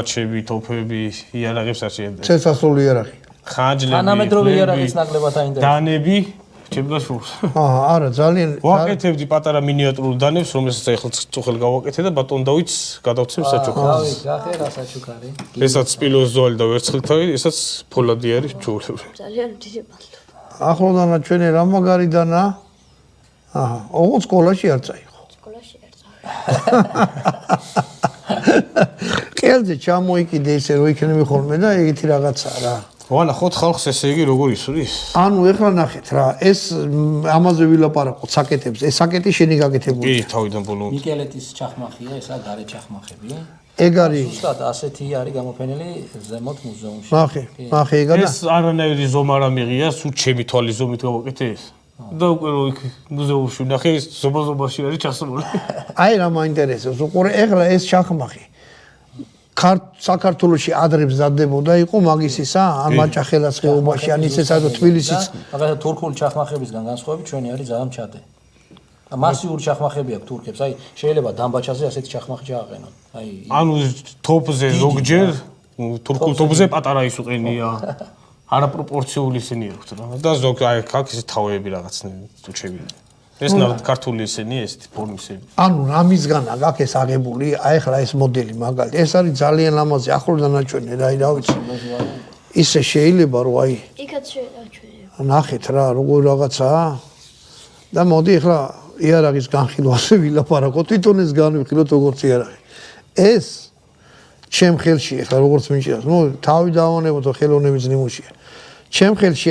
ჩები, თოფები, იარაღებს აჩენდნენ. წესასრული იარაღი. ხანჯლები, თანამედროვე იარაღის ნაკლებად აინტერესებს. დანები, ჩემგაშურს. არა, ძალიან ვაკეთებდი პატარა მინიატურულ დანებს, რომელსაც ახლა წუხელ გავაკეთე და ბატონ დავით გადავცემ საჩუქარს. გახერა საჩუქარი. ესაც სპილოს ზოალი და ვერცხლითი, ესაც ფოლადი არის ჩუქლები. ძალიან დიდი მადლობა. ახლოდანა ჩვენი რა მაგარი დანა? ოღონდ სკოლაში არ წაიღო. სკოლაში არ წავ. ყელზე ჩამოიკიდე ისე რომ იქნები ხოლმე და ეგეთი რაღაცა რა. ვანახოთ ხალხს ესე იგი როგორ ისვრის? ანუ ეხლა ნახეთ რა, ეს ამაზე ვილაპარაკოთ საკეტებზე. ეს საკეტი შენი გაკეთებული. კი, თავიდან ბოლომდე. მიკელეთის ჩახმახია, ესა გარე ჩახმახები. ეგ არის. ზუსტად ასეთი არის გამოფენილი ზემოთ მუზეუმში. ნახე ეგა და ეს არანაირი ზომა არ ამიღია, სულ ჩემი თვალის ზომით გავაკეთე ეს. და უკვე რო იქ მუზეუმში ნახე, ეს ზომა-ზომაში არის ჩასმული. აი რა მაინტერესებს, უყურე ეხლა ეს ჩახმახი. საქართველოში ადრებს დადებოდა იყო მაგისისა, ან მაჭახელას ხეობაში, ან ისე სადო თბილისიც. მაგალითად თურქული ჩახმახებისგან განსხვავებით ჩვენი არის ძალიან მჩატე. მასიური ჩახმახები აქვს თურქებს, აი შეიძლება დამბაჩაზე ასეთი ჩახმახი ჩააყენონ. აი ანუ თოფზე ზოგჯერ თურქულ თოფზე პატარა ის უყენია. არაპროპორციული ისინი აქვს რა. და ზოგ აი აქ ისე თავები რაღაცნაირად უჩები. ეს ნავთ ქართული ისინი ესეთი ფორმისები. ანუ რამისგანა გაქვს ეს აღებული, აი ახლა ეს მოდელი მაგალითად, ეს არის ძალიან ლამაზი, ახლოდან აჩვენე რა, რა ვიცი. ისე შეიძლება რომ აი იქაც შეაჩვენე. ნახეთ რა, როგორ რაღაცაა. და მოდი ახლა იარაღის განხილვაზე ვილაპარაკოთ, თვითონ ეს განვიხილოთ როგორც იარაღი. ეს ჩემ ხელში ახლა როგორც მინჭირავს, ნუ თავი დავანებოთ ხელოვნების ნიმუშია. ჩემ ხელში